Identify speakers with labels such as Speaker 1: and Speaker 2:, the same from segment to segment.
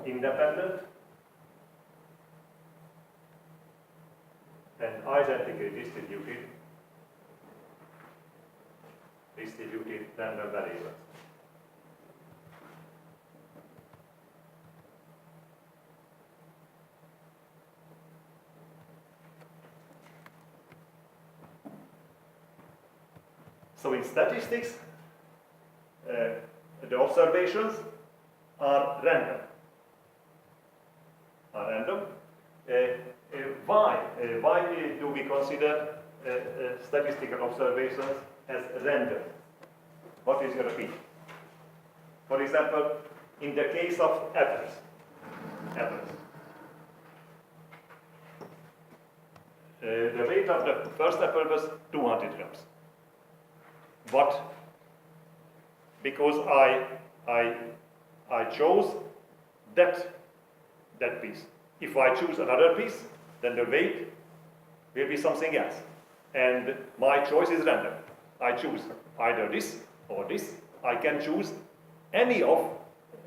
Speaker 1: independent and identically distributed random variables. So in statistics, the observations are random. Why do we consider statistical observations as random? What is your opinion? For example, in the case of apples, the weight of the first apple was 200 grams. But because I chose that piece. If I choose another piece, then the weight will be something else. And my choice is random. I choose either this or this. I can choose any of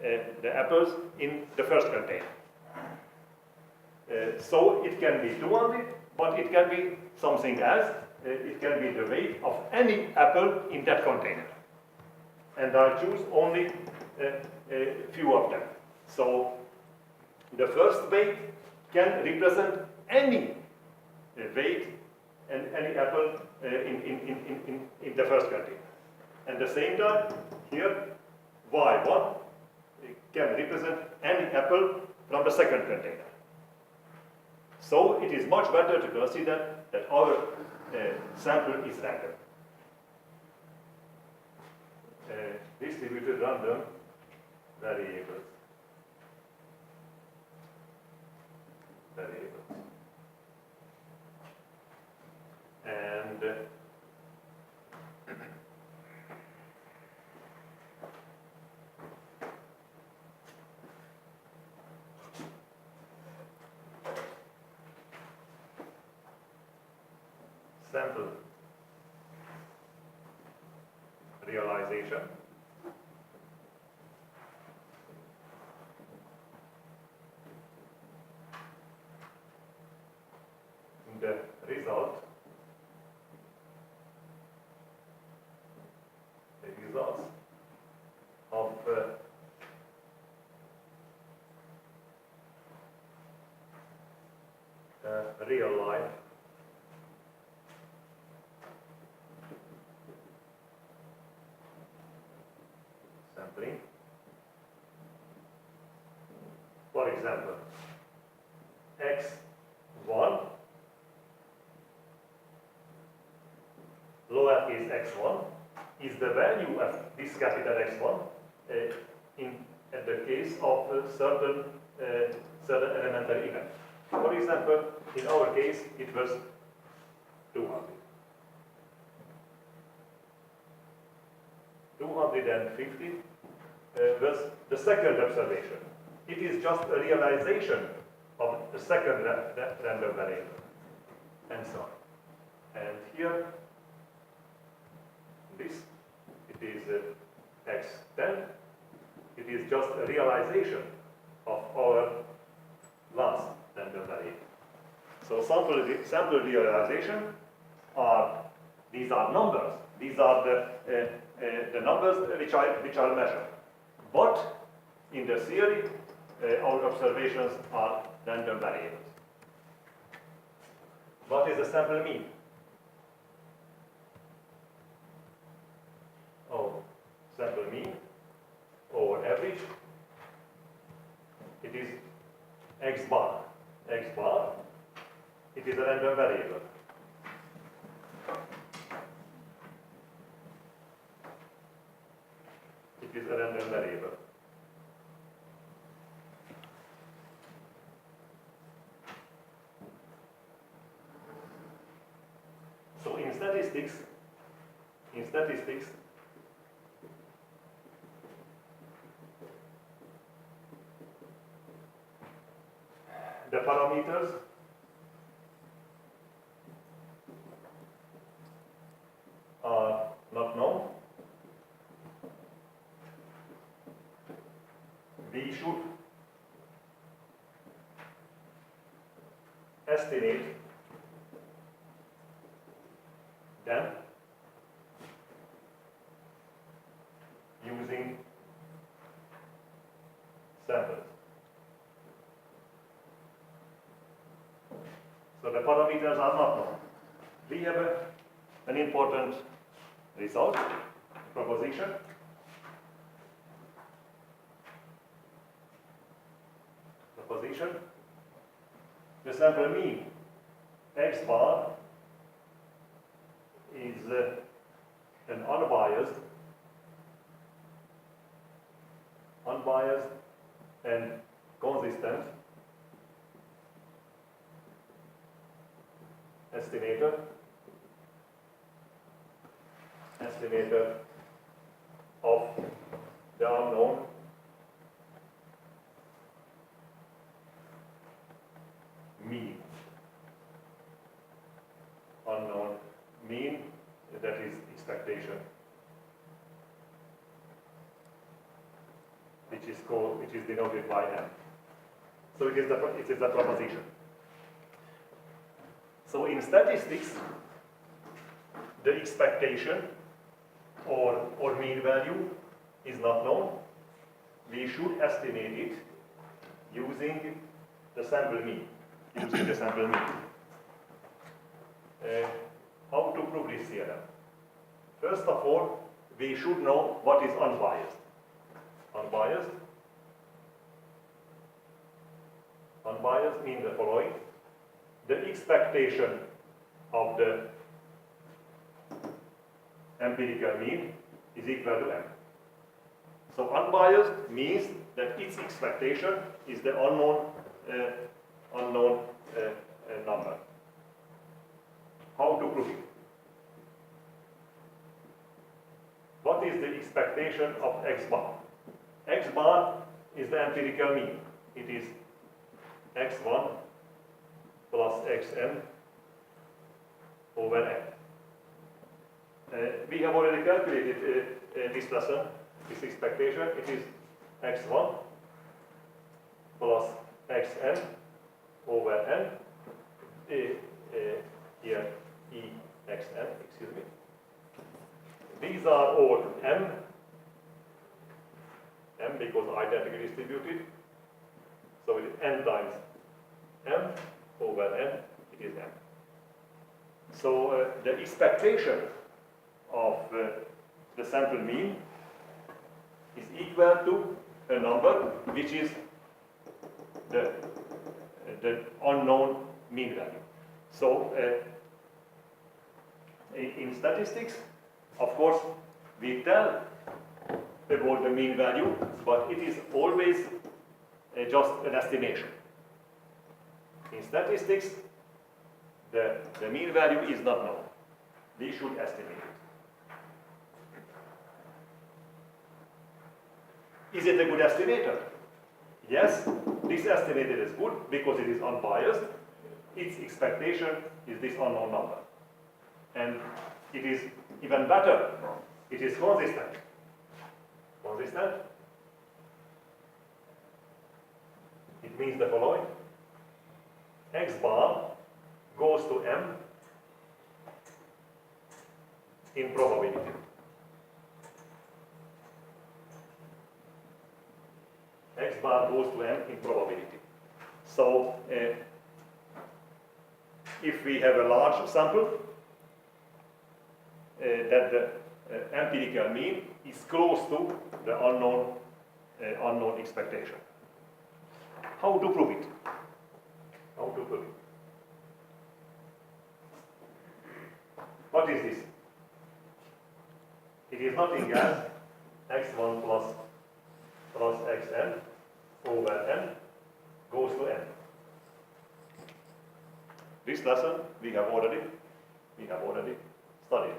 Speaker 1: the apples in the first container. So it can be 200, but it can be something else. It can be the weight of any apple in that container. And I choose only a few of them. So the first weight can represent any weight and any apple in the first container. At the same time, here, y1 can represent any apple from the second container. So it is much better to consider that our sample is random. Distributed random variables. And sample realization the results of real life sampling. For example, x1 lowercase x1 is the value of this capital X1 at the case of certain elementary event. For example, in our case, it was 200. 250 was the second observation. It is just a realization of the second random variable, and so on. And here, this, it is x10. It is just a realization of our last random variable. So sample realization these are numbers. These are the numbers which are measured. But in the theory, our observations are random variables. What is the sample mean? Sample mean over average, it is x bar. X bar, it is a random variable. It is a random variable. So in statistics, the parameters are not known. We should estimate them using samples. So the parameters are not known. We have an important result, proposition. The sample mean x bar is an unbiased and consistent estimator of the unknown mean. Unknown mean, that is expectation, which is denoted by M. So it is the proposition. So in statistics, the expectation or mean value is not known. We should estimate it using the sample mean. How to prove this theorem? First of all, we should know what is unbiased. Unbiased means the following. The expectation of the empirical mean is equal to M. So unbiased means that its expectation is the unknown number. How to prove it? What is the expectation of x bar? X bar is the empirical mean. It is x1 plus xn over n. We have already calculated this lesson, this expectation. It is x1 plus xn over n. Here exn, excuse me. These are all m because identically distributed. So it is n times m over n, it is m. So the expectation of the sample mean is equal to a number which is the unknown mean value. So in statistics, of course, we tell about the mean value, but it is always just an estimation. In statistics, the mean value is not known. We should estimate it. Is it a good estimator? Yes, this estimator is good because it is unbiased. Its expectation is this unknown number. And it is even better, it is consistent. It means the following. X bar goes to M in probability. X bar goes to M in probability. So if we have a large sample, that the empirical mean is close to the unknown expectation. How to prove it? What is this? It is nothing else x1 plus xn over n goes to n. This lesson we have already studied.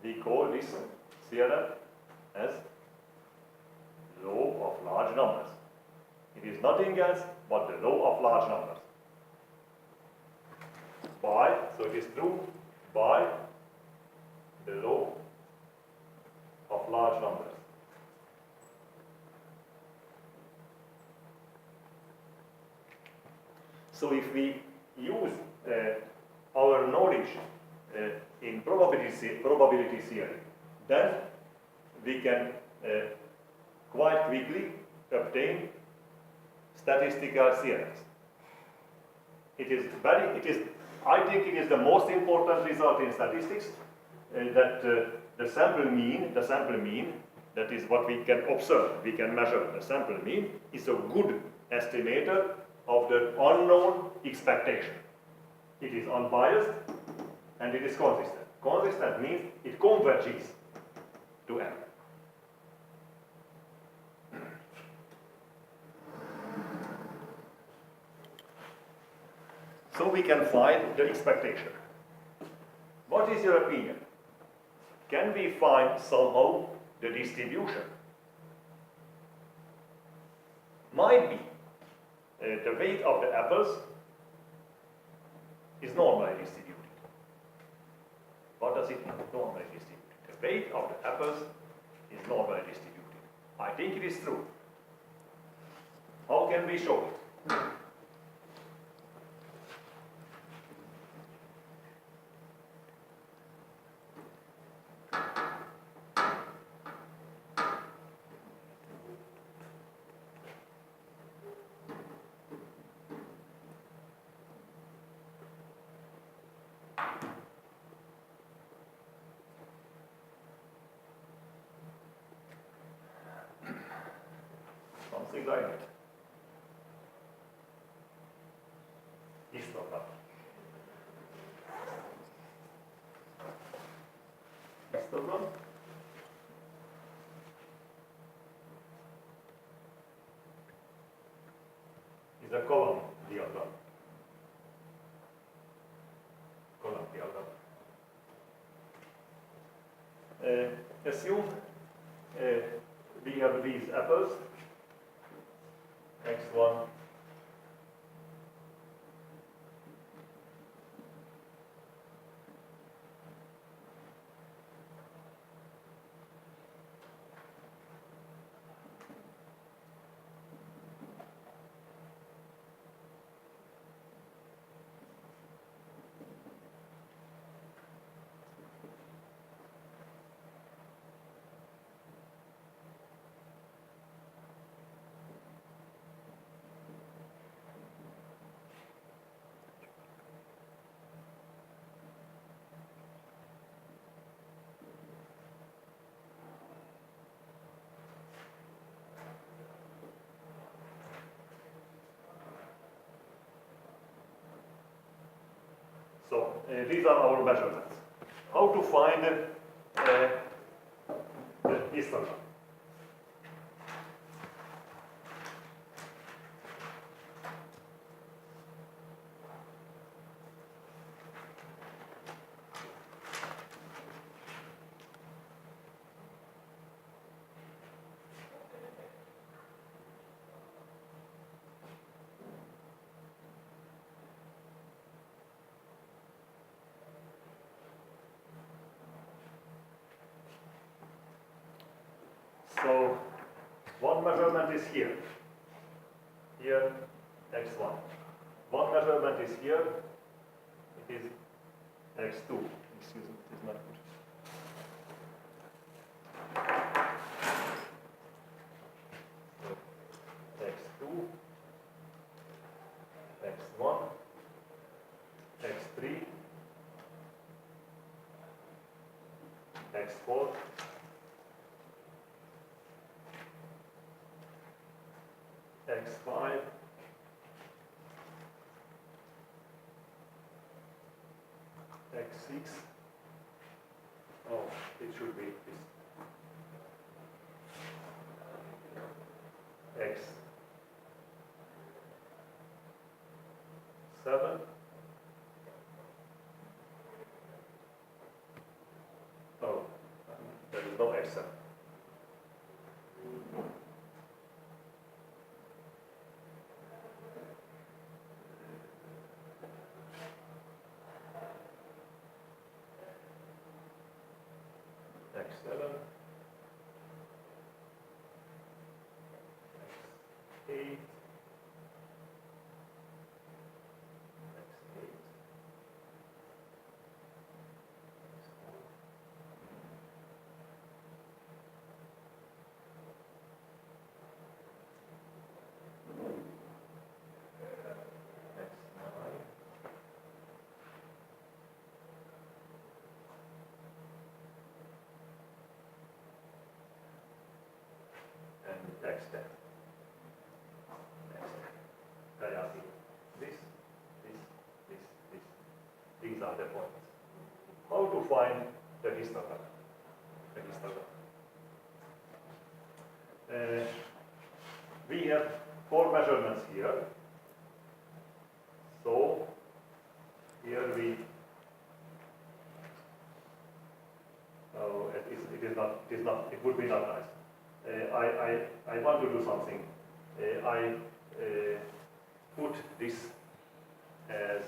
Speaker 1: We call this theorem as law of large numbers. It is nothing else but the law of large numbers. So it is true by the law of large numbers. So if we use our knowledge in probability theory, then we can quite quickly obtain statistical theorems. I think it is the most important result in statistics that the sample mean, that is what we can observe, we can measure. The sample mean is a good estimator of the unknown expectation. It is unbiased and it is consistent. Consistent means it converges to M. So we can find the expectation. What is your opinion? Can we find somehow the distribution? Might be the weight of the apples is normally distributed. What does it mean, normally distributed? The weight of the apples is normally distributed. I think it is true. How can we show it? Something like that. Histogram. Histogram. Is a column diagram. Column diagram. Assume we have these apples. X1, so these are our measurements. How to find the histogram? So one measurement is here. Here, x1. One measurement is here. It is x2. Excuse me, it is not good. So, x2, x1, x3, x4, x5, x6, oh, it should be this, x7, oh, there is no x7. X7, X8, extent. They are here. This. These are the points. How to find the histogram? We have 4 measurements here. So here we. Oh, it would be not nice. I want to do something. I put this as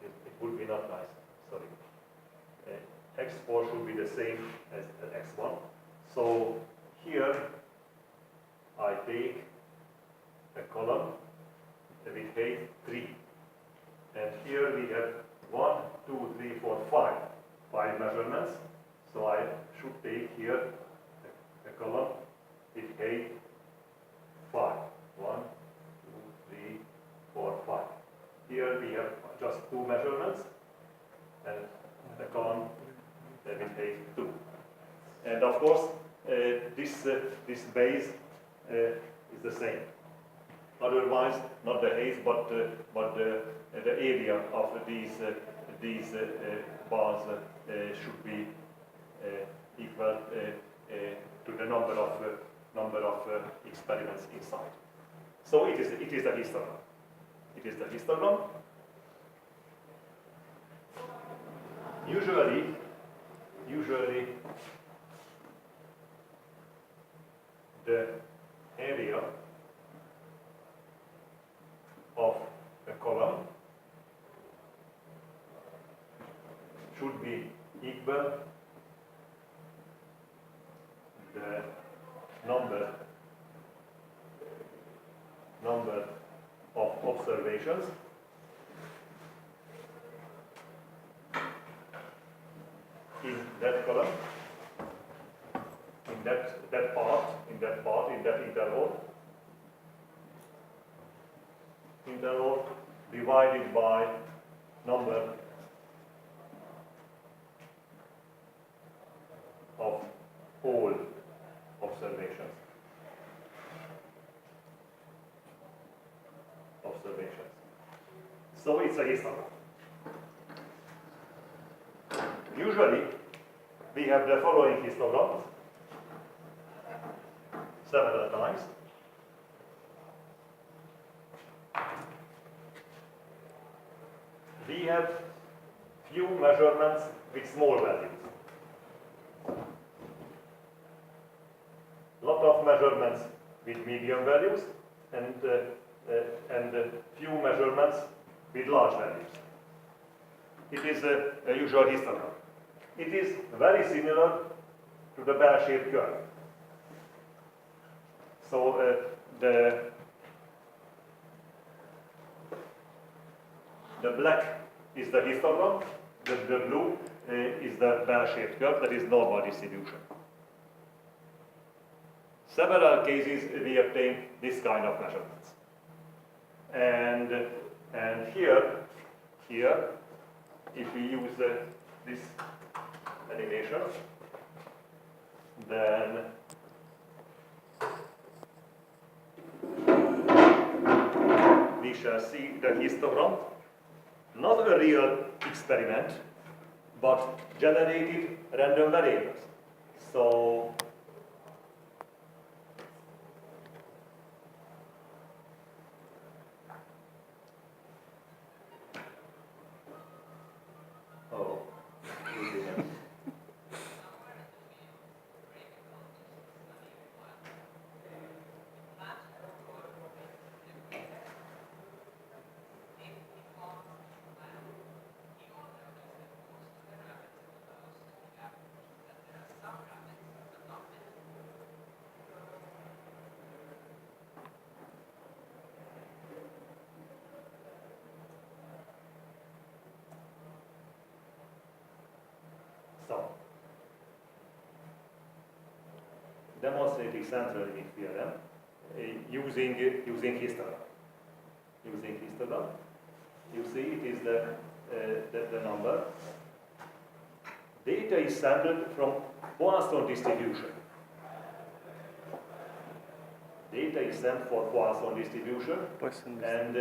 Speaker 1: it would be not nice, sorry. X4 should be the same as X1. So here I take a column with height 3. And here we have 1, 2, 3, 4, 5 measurements. So I should take here a column with height 5. 1, 2, 3, 4, 5. Here we have just 2 measurements and a column with height 2. And of course, this base is the same. Otherwise, not the height, but the area of these bars should be equal to the number of experiments inside. So it is the histogram. It is the histogram. Usually the area of a column should be equal the number of observations in that column, in that part, in that interval divided by number of all observations. So it's a histogram. Usually we have the following histograms several times. We have few measurements with small values. Lot of measurements with medium values and few measurements with large values. It is a usual histogram. It is very similar to the bell-shaped curve. So the black is the histogram, the blue is the bell-shaped curve, that is normal distribution. Several cases we obtain this kind of measurements. And here, if we use this animation, then we shall see the histogram, not a real experiment, but generated random variables. So demonstrating central limit theorem using histogram. You see, it is the number. Data is sampled from Poisson distribution. Data is sent for Poisson distribution, and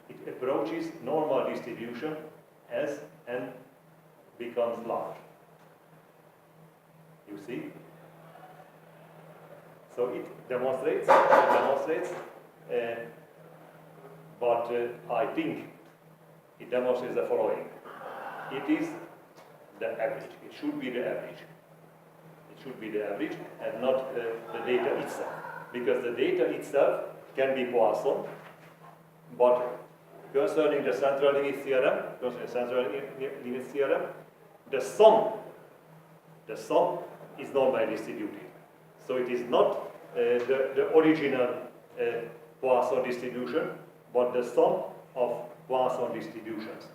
Speaker 1: it approaches normal distribution as n becomes large. You see? So it demonstrates but I think it demonstrates the following. It is the average. It should be the average. It should be the average and not the data itself. Because the data itself can be Poisson, but concerning the central limit theorem, the sum is normally distributed. So it is not the original Poisson distribution, but the sum of Poisson distributions.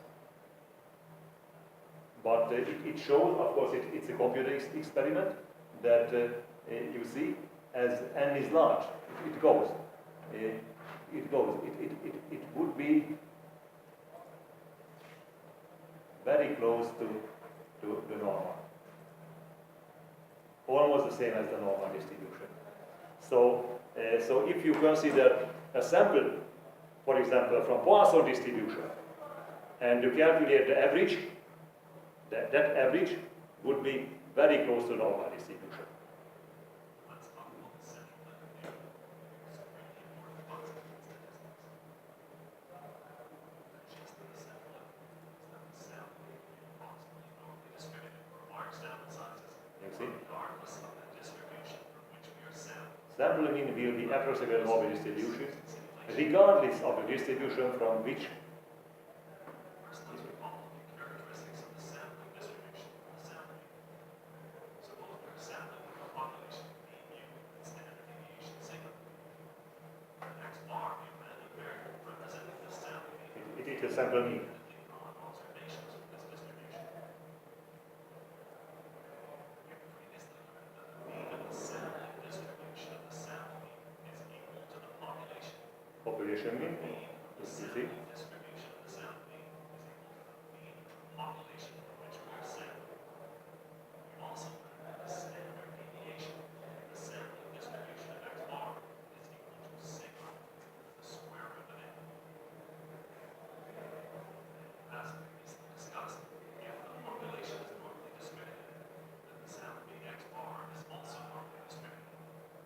Speaker 1: But it shows, of course, it's a computer experiment, that you see, as n is large, it goes. It would be very close to the normal. Almost the same as the normal distribution. So if you consider a sample, for example, from Poisson distribution, and you calculate the average, that average would be very close to normal distribution. Sample mean will be approximate Hobby distribution, regardless of the distribution from which it is a sample mean. Population mean, you see.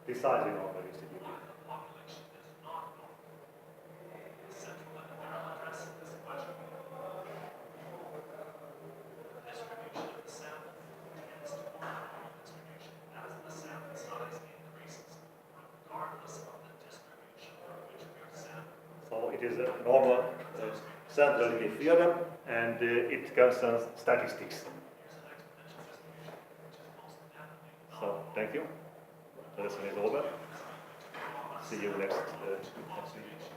Speaker 1: Precisely normally distributed. So it is a normal central limit theorem, and it concerns statistics. So thank you. The lesson is over. See you next week.